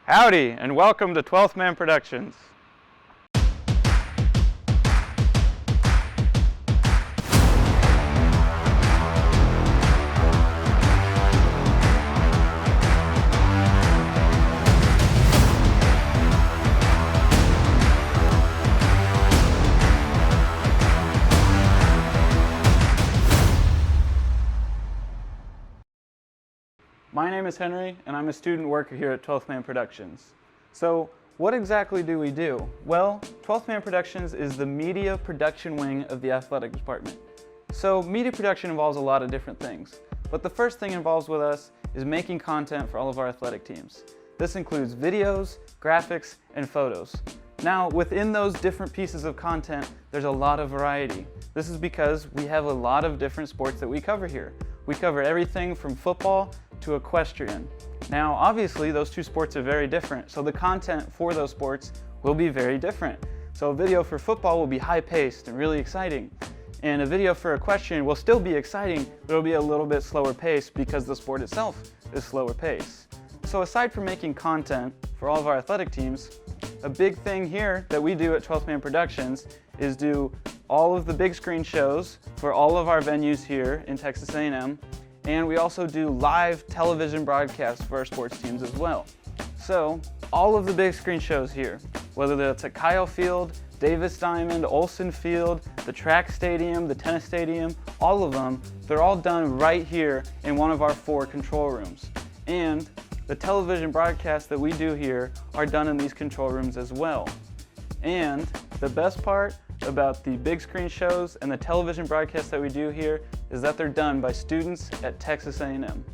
Howdy, and welcome to 12th Man Productions. My name is Henry, and I'm a student worker here at 12th Man Productions. So, what exactly do we do? Well, 12th Man Productions is the media production wing of the athletic department. So, media production involves a lot of different things. But the first thing involved with us is making content for all of our athletic teams. This includes videos, graphics, and photos. Now, within those different pieces of content, there's a lot of variety. This is because we have a lot of different sports that we cover here. We cover everything from football to equestrian. Now, obviously, those two sports are very different, so the content for those sports will be very different. So a video for football will be high-paced and really exciting, and a video for equestrian will still be exciting, but it'll be a little bit slower paced because the sport itself is slower paced. So aside from making content for all of our athletic teams, a big thing here that we do at 12th Man Productions is do all of the big screen shows for all of our venues here in Texas A&M, and we also do live television broadcasts for our sports teams as well. So, all of the big screen shows here, whether that's at Kyle Field, Davis Diamond, Olson Field, the track stadium, the tennis stadium, all of them, they're all done right here in one of our 4 control rooms. And the television broadcasts that we do here are done in these control rooms as well. And the best part about the big screen shows and the television broadcasts that we do here is that they're done by students at Texas A&M.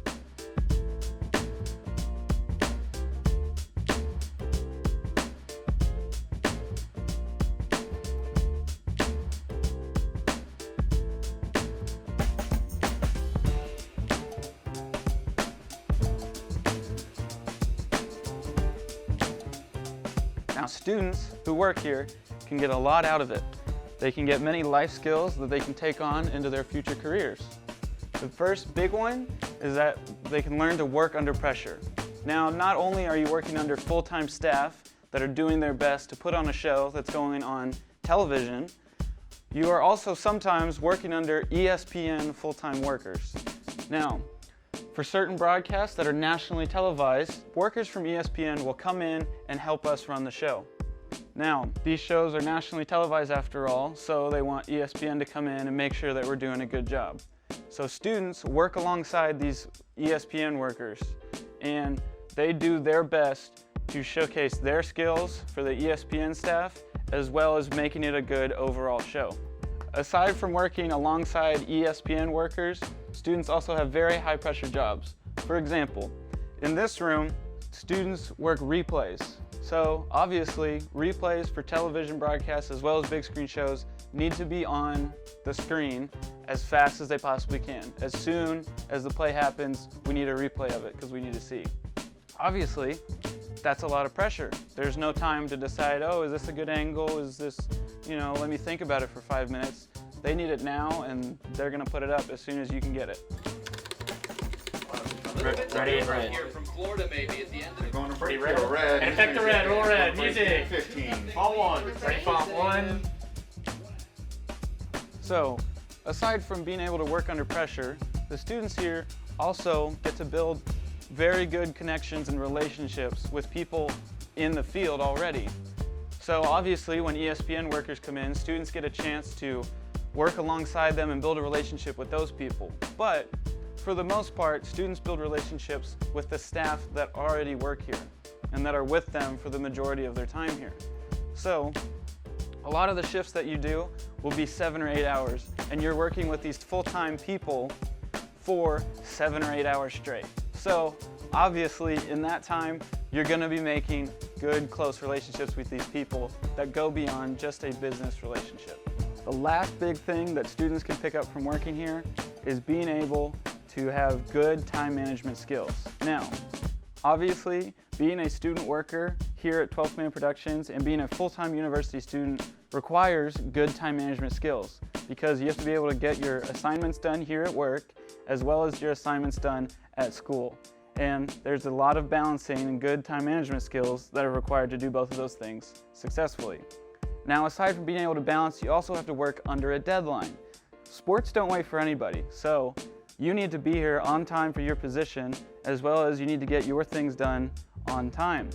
Now, students who work here can get a lot out of it. They can get many life skills that they can take on into their future careers. The first big one is that they can learn to work under pressure. Now, not only are you working under full-time staff that are doing their best to put on a show that's going on television, you are also sometimes working under ESPN full-time workers. Now, for certain broadcasts that are nationally televised, workers from ESPN will come in and help us run the show. Now, these shows are nationally televised after all, so they want ESPN to come in and make sure that we're doing a good job. So students work alongside these ESPN workers, and they do their best to showcase their skills for the ESPN staff, as well as making it a good overall show. Aside from working alongside ESPN workers, students also have very high-pressure jobs. For example, in this room, students work replays. So obviously, replays for television broadcasts as well as big screen shows need to be on the screen as fast as they possibly can. As soon as the play happens, we need a replay of it because we need to see. Obviously, that's a lot of pressure. There's no time to decide, oh, is this a good angle? Is this, let me think about it for 5 minutes. They need it now, and they're gonna put it up as soon as you can get it. Ready and red. Here from Florida, maybe at the end of They're going to break Ready? red. And pick the red, roll red, music. 15. Fall one. Ready, fall one. So, aside from being able to work under pressure, the students here also get to build very good connections and relationships with people in the field already. So obviously, when ESPN workers come in, students get a chance to work alongside them and build a relationship with those people. But for the most part, students build relationships with the staff that already work here and that are with them for the majority of their time here. So a lot of the shifts that you do will be 7 or 8 hours, and you're working with these full-time people for 7 or 8 hours straight. So obviously, in that time, you're going to be making good, close relationships with these people that go beyond just a business relationship. The last big thing that students can pick up from working here is being able to have good time management skills. Now, obviously, being a student worker here at 12th Man Productions and being a full-time university student requires good time management skills because you have to be able to get your assignments done here at work as well as your assignments done at school. And there's a lot of balancing and good time management skills that are required to do both of those things successfully. Now, aside from being able to balance, you also have to work under a deadline. Sports don't wait for anybody, so you need to be here on time for your position, as well as you need to get your things done on time.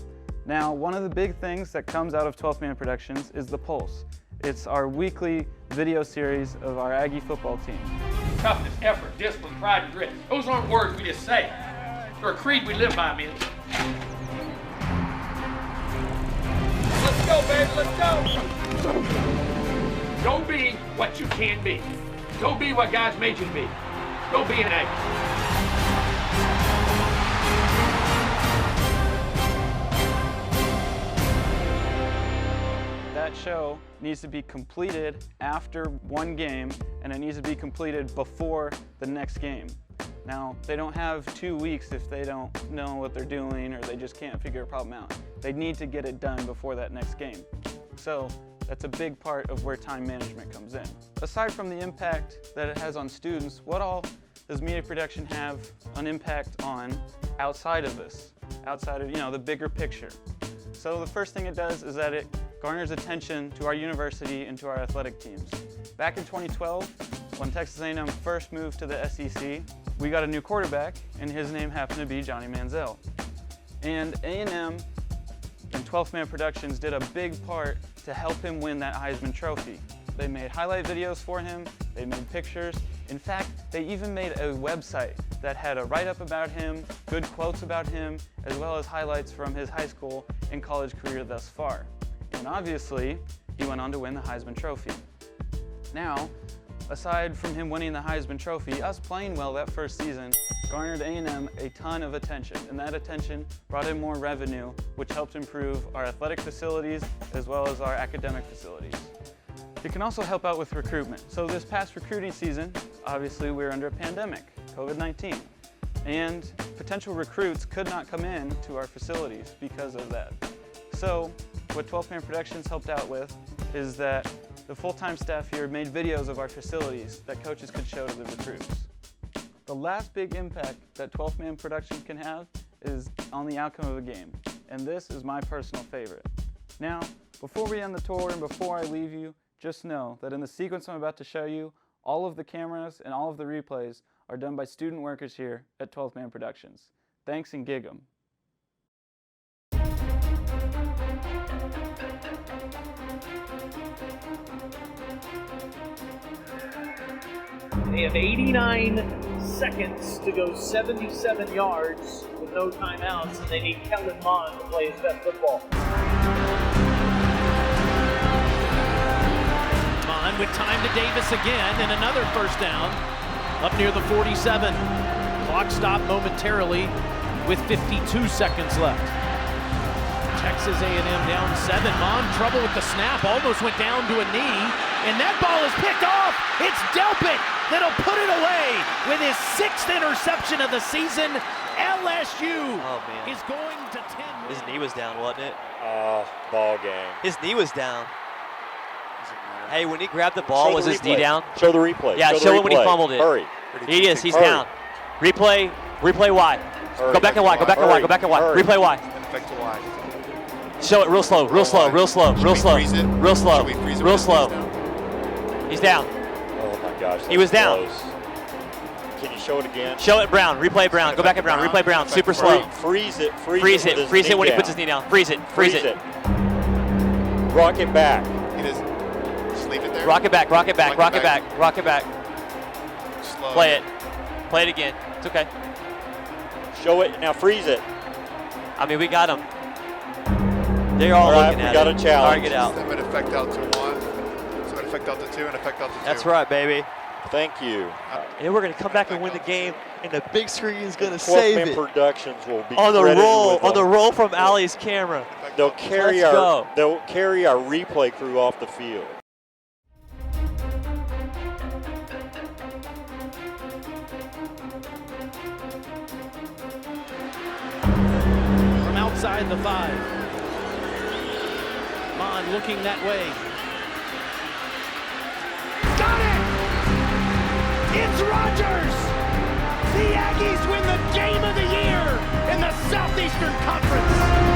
Now, one of the big things that comes out of 12th Man Productions is the Pulse. It's our weekly video series of our Aggie football team. Toughness, effort, discipline, pride, and grit. Those aren't words we just say. They're a creed we live by, man. Let's go, baby, let's go. Go be what you can be. Go be what God's made you to be. Go be an Aggie. That show needs to be completed after one game, and it needs to be completed before the next game. Now, they don't have 2 weeks if they don't know what they're doing or they just can't figure a problem out. They need to get it done before that next game. So that's a big part of where time management comes in. Aside from the impact that it has on students, what all does media production have an impact on outside of this? Outside of, the bigger picture. So the first thing it does is that it garners attention to our university and to our athletic teams. Back in 2012, when Texas A&M first moved to the SEC, we got a new quarterback, and his name happened to be Johnny Manziel. And A&M and 12th Man Productions did a big part to help him win that Heisman Trophy. They made highlight videos for him, they made pictures. In fact, they even made a website that had a write-up about him, good quotes about him, as well as highlights from his high school and college career thus far. And obviously, he went on to win the Heisman Trophy. Now, aside from him winning the Heisman Trophy, us playing well that first season garnered A&M a ton of attention, and that attention brought in more revenue, which helped improve our athletic facilities as well as our academic facilities. It can also help out with recruitment. So this past recruiting season, obviously we're under a pandemic, COVID-19, and potential recruits could not come in to our facilities because of that. So what 12th Man Productions helped out with is that the full-time staff here made videos of our facilities that coaches could show to the recruits. The last big impact that 12th Man Productions can have is on the outcome of a game, and this is my personal favorite. Now, before we end the tour and before I leave you, just know that in the sequence I'm about to show you, all of the cameras and all of the replays are done by student workers here at 12th Man Productions. Thanks and gig 'em. They have 89 seconds to go 77 yards with no timeouts, and they need Kellen Mond to play his best football. Mond with time to Davis again, and another first down up near the 47. Clock stopped momentarily with 52 seconds left. Texas A&M down 7. Mond trouble with the snap, almost went down to a knee, and that ball is picked off. It's Delpit that'll put it away with his 6th interception of the season. LSU is going to 10. His knee was down, wasn't it? Ball game. His knee was down. Hey, when he grabbed the ball, was his knee down? Show the replay. Yeah, show it when he fumbled it. Hurry. He is. He's Hurry. down. Replay Y. Hurry. Go back and Y. Go back and Y. Go back and Y. Hurry. Replay Y. Back to Y. Show it real slow. Real slow. Real slow. Real slow. Real slow. Real slow. He's down. Oh my gosh. He was down. Close. Can you show it again? Show it Brown. Replay Brown. Go back at Brown. Replay Brown. Super slow. Freeze it. Freeze it. Freeze it when he puts his knee down. Freeze it. Freeze it. Rock it back. Just leave it there. Rock it back. Rock it back. Rock it back. Rock it back. Slow. Play it. Play it again. It's okay. Show it. Now freeze it. I mean, we got him. They're all looking at it. We got a challenge. Target out. Step it effect out to 1. Step it effect out to 2 and effect out to 2. That's right, baby. Thank you. And we're going to come back and win the game, and the big screen is going to 12th save Man it. Productions will be On the credited roll, with on the roll from Allie's camera. They'll carry Let's go. They'll carry our replay crew off the field. From outside the 5. Mond looking that way. Got it! It's Rodgers! The Aggies win the game of the year in the Southeastern Conference.